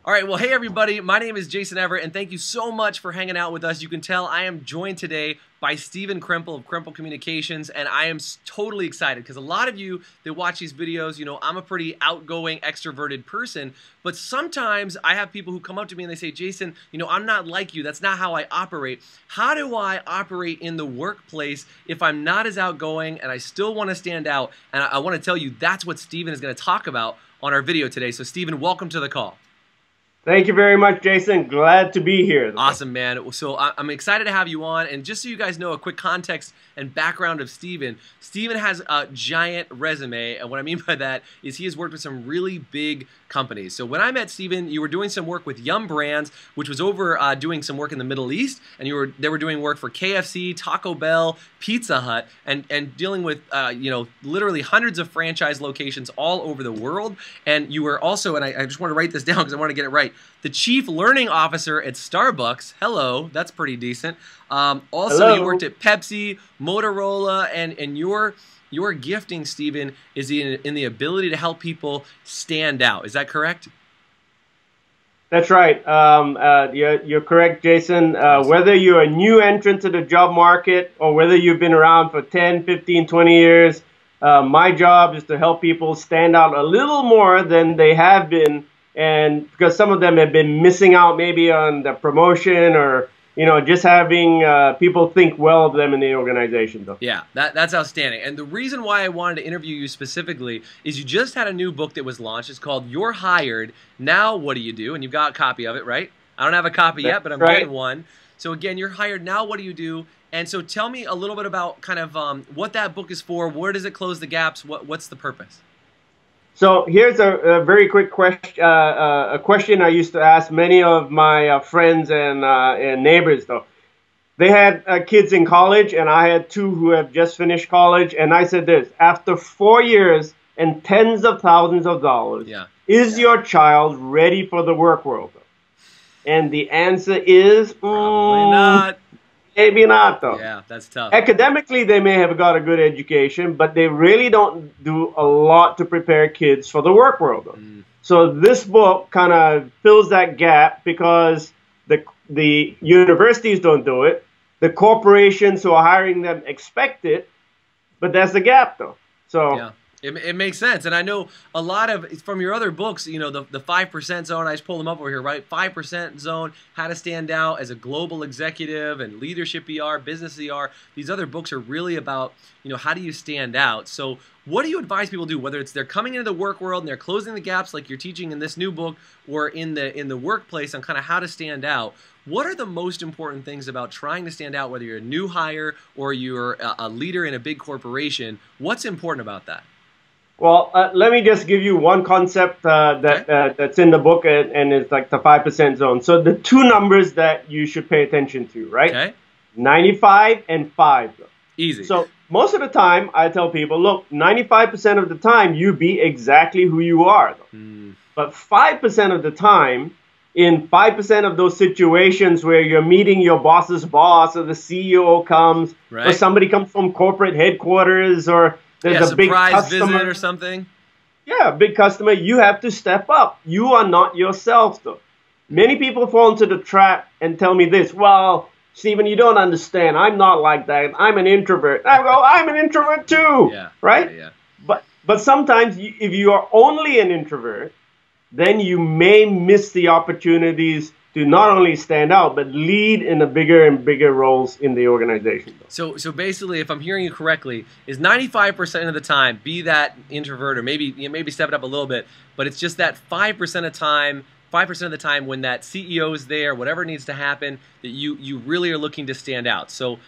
All right, well, hey everybody, my name is Jason Everett, and thank you so much for hanging out with us. You can tell I am joined today by Stephen Krempl of Krempl Communications, and I am totally excited because a lot of you that watch these videos, you know, I'm a pretty outgoing, extroverted person, but sometimes I have people who come up to me and they say, Jason, you know, I'm not like you. That's not how I operate. How do I operate in the workplace if I'm not as outgoing and I still want to stand out? And I want to tell you that's what Stephen is going to talk about on our video today. So Stephen, welcome to the call. Thank you very much, Jason. Glad to be here. Awesome, man. So I'm excited to have you on. And just so you guys know, a quick context and background of Stephen. Stephen has a giant resume. And what I mean by that is he has worked with some really big companies. So when I met Stephen, you were doing some work with Yum Brands, which was over doing some work in the Middle East. And they were doing work for KFC, Taco Bell, Pizza Hut, and dealing with, you know, literally hundreds of franchise locations all over the world. And you were also, and I just want to write this down because I want to get it right, the Chief Learning Officer at Starbucks. Hello, that's pretty decent. Also, Hello. You worked at Pepsi, Motorola, and your gifting, Stephen, is in the ability to help people stand out. Is that correct? That's right. You're correct, Jason. Awesome. Whether you're a new entrant to the job market or whether you've been around for 10, 15, 20 years, my job is to help people stand out a little more than they have been. And because some of them have been missing out maybe on the promotion or, you know, just having people think well of them in the organization, though. Yeah, that's outstanding. And the reason why I wanted to interview you specifically is you just had a new book that was launched. It's called You're Hired, Now What Do You Do? And you've got a copy of it, right? I don't have a copy yet, but I'm getting one. So again, You're Hired, Now What Do You Do? And so tell me a little bit about kind of what that book is for. Where does it close the gaps? What's the purpose? So here's a very quick question. A question I used to ask many of my friends and neighbors. Though they had kids in college, and I had two who have just finished college. And I said this: after 4 years and tens of thousands of dollars, is your child ready for the work world? And the answer is probably not. Maybe not, though. Yeah, that's tough. Academically, they may have got a good education, but they really don't do a lot to prepare kids for the work world. So this book kind of fills that gap because the universities don't do it. The corporations who are hiring them expect it, but that's the gap, though. So. Yeah. It makes sense. And I know a lot of, from your other books, you know, the 5% zone, I just pulled them up over here, right? 5% zone, how to stand out as a global executive, and leadership ER, business ER. These other books are really about, you know, how do you stand out? So what do you advise people do, whether it's they're coming into the work world and they're closing the gaps like you're teaching in this new book, or in the workplace on kind of how to stand out? What are the most important things about trying to stand out, whether you're a new hire or you're a leader in a big corporation? What's important about that? Well, let me just give you one concept that's in the book, and it's like the 5% zone. So the two numbers that you should pay attention to, right? Okay. 95 and 5. Easy. So most of the time, I tell people, look, 95% of the time, you be exactly who you are. But 5% of the time, in 5% of those situations where you're meeting your boss's boss, or the CEO comes, or somebody comes from corporate headquarters, or there's a big customer visit or something. Yeah, a big customer. You have to step up. You are not yourself, though. Many people fall into the trap and tell me this: well, Stephen, you don't understand. I'm not like that. I'm an introvert. I go, I'm an introvert too. Yeah. Right? Yeah. But sometimes if you are only an introvert, then you may miss the opportunities to not only stand out, but lead in the bigger and bigger roles in the organization. So basically, if I'm hearing you correctly, is 95% of the time be that introvert, or maybe step it up a little bit, but it's just that 5% of the time when that CEO is there, whatever needs to happen, that you really are looking to stand out. So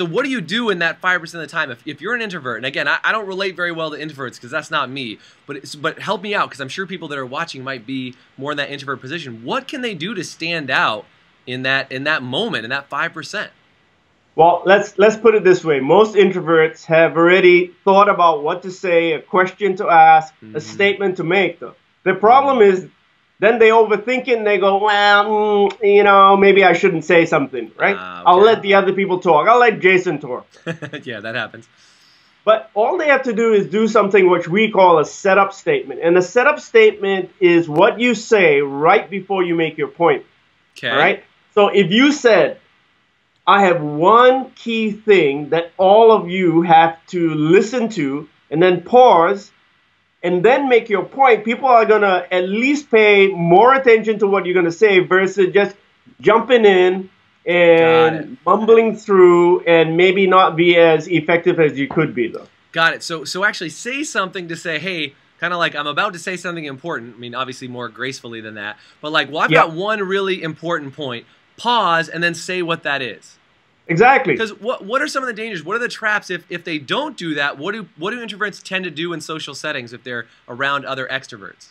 what do you do in that 5% of the time? If you're an introvert, and again, I don't relate very well to introverts because that's not me, but help me out because I'm sure people that are watching might be more in that introvert position. What can they do to stand out in that moment, in that 5%? Well, let's put it this way. Most introverts have already thought about what to say, a question to ask, a statement to make. Though the problem is, then they overthink it and they go, well, you know, maybe I shouldn't say something, right? Okay. I'll let the other people talk. I'll let Jason talk. Yeah, that happens. But all they have to do is do something which we call a setup statement. And a setup statement is what you say right before you make your point. Okay. All right? So if you said, I have one key thing that all of you have to listen to, and then pause, and then make your point, people are going to at least pay more attention to what you're going to say versus just jumping in and mumbling through and maybe not be as effective as you could be, though. Got it. So actually say something to say, hey, kind of like I'm about to say something important. I mean, obviously more gracefully than that. But like, well, I've got one really important point. Pause and then say what that is. Exactly. Because what are some of the dangers? What are the traps if they don't do that? What do introverts tend to do in social settings if they're around other extroverts?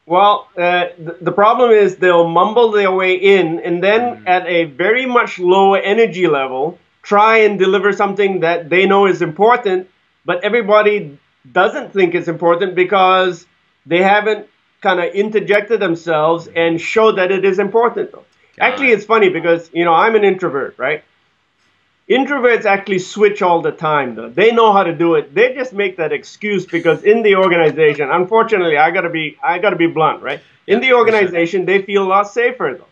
Well, the problem is they'll mumble their way in and then at a very much lower energy level try and deliver something that they know is important, but everybody doesn't think it's important because they haven't kind of interjected themselves and showed that it is important. Actually, it's funny because, you know, I'm an introvert, right? Introverts actually switch all the time, though. They know how to do it. They just make that excuse because in the organization, unfortunately, I gotta be blunt, right? In the organization, they feel a lot safer, though.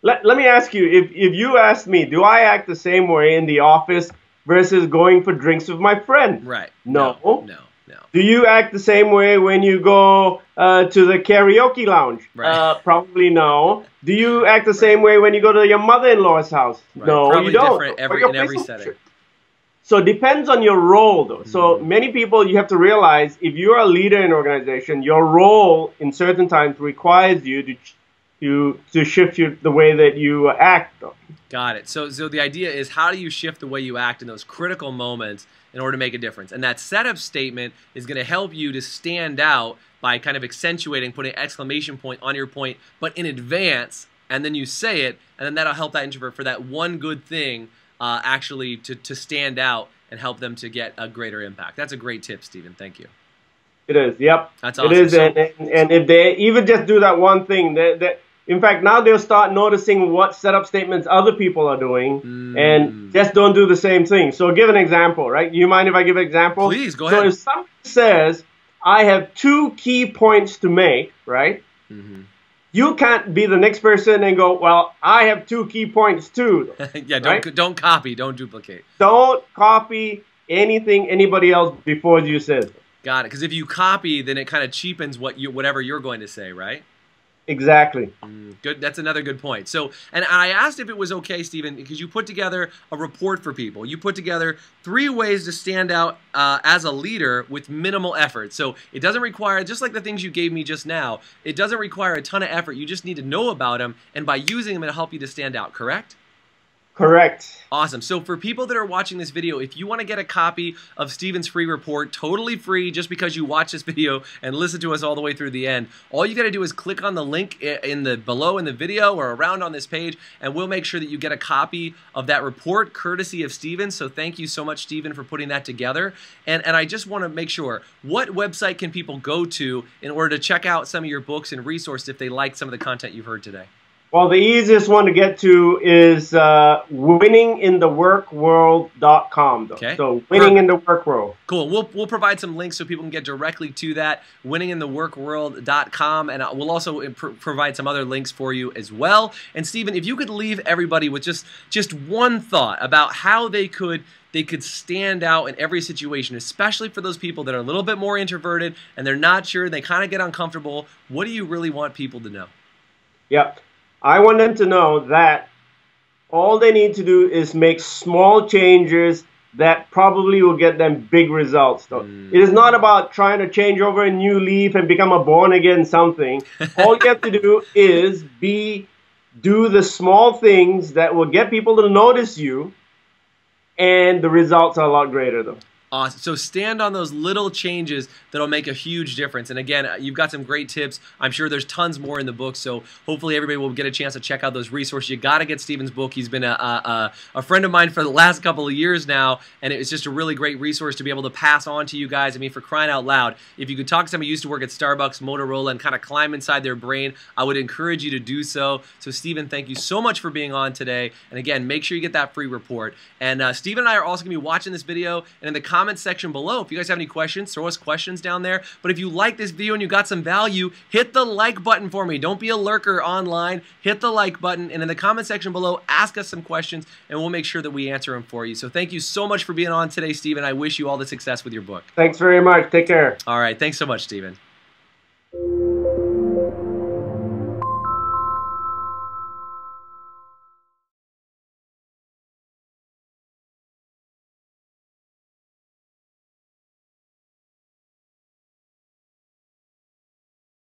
Let me ask you, if you ask me, do I act the same way in the office versus going for drinks with my friend? Right. No. No. Do you act the same way when you go to the karaoke lounge? Right. Probably no. Do you act the same way when you go to your mother-in-law's house? Right. No, probably you don't. different in every setting. So it depends on your role, though. So many people, you have to realize, if you're a leader in an organization, your role in certain times requires you to shift the way that you act, though. Got it. So the idea is, how do you shift the way you act in those critical moments in order to make a difference? And that setup statement is going to help you to stand out by kind of accentuating, putting an exclamation point on your point, but in advance, and then you say it, and then that'll help that introvert for that one good thing actually to stand out and help them to get a greater impact. That's a great tip, Stephen. Thank you. It is. Yep. That's awesome. It is. And if they even just do that one thing, in fact, now they'll start noticing what setup statements other people are doing and just don't do the same thing. So give an example, right? You mind if I give an example? Please, go ahead. So if somebody says, I have 2 key points to make, right? You can't be the next person and go, well, I have 2 key points too. Yeah, don't copy, don't duplicate. Don't copy anything anybody else before you say. Got it. Because if you copy, then it kind of cheapens whatever you're going to say, right? Exactly. Good. That's another good point. So, and I asked if it was okay, Stephen, because you put together a report for people. You put together 3 ways to stand out as a leader with minimal effort. So it doesn't require, just like the things you gave me just now, it doesn't require a ton of effort. You just need to know about them, and by using them, it'll help you to stand out, correct? Correct. Awesome. So for people that are watching this video, if you want to get a copy of Stephen's free report, totally free, just because you watch this video and listen to us all the way through the end, all you got to do is click on the link below in the video or around on this page, and we'll make sure that you get a copy of that report courtesy of Stephen. So thank you so much, Stephen, for putting that together. And I just want to make sure, what website can people go to in order to check out some of your books and resources if they like some of the content you've heard today? Well, the easiest one to get to is winningintheworkworld.com. Okay. So winning in the work world. Cool. We'll provide some links so people can get directly to that, winningintheworkworld.com, and we'll also provide some other links for you as well. And Stephen, if you could leave everybody with just one thought about how they could stand out in every situation, especially for those people that are a little bit more introverted and they're not sure, they kind of get uncomfortable. What do you really want people to know? Yep. I want them to know that all they need to do is make small changes that probably will get them big results. Though. It is not about trying to change over a new leaf and become a born-again something. All you have to do is do the small things that will get people to notice you, and the results are a lot greater, though. Awesome. So stand on those little changes that'll make a huge difference. And again, you've got some great tips. I'm sure there's tons more in the book, so hopefully everybody will get a chance to check out those resources. You got to get Stephen's book. He's been a friend of mine for the last couple of years now, and it's just a really great resource to be able to pass on to you guys. I mean, for crying out loud, if you could talk to somebody who used to work at Starbucks, Motorola, and kind of climb inside their brain, I would encourage you to do so. So Stephen, thank you so much for being on today. And again, make sure you get that free report. And Stephen and I are also going to be watching this video, and in the comments, comment section below. If you guys have any questions, throw us questions down there. But if you like this video and you got some value, hit the like button for me. Don't be a lurker online. Hit the like button, and in the comment section below, ask us some questions, and we'll make sure that we answer them for you. So thank you so much for being on today, Stephen. I wish you all the success with your book. Thanks very much. Take care. All right. Thanks so much, Stephen.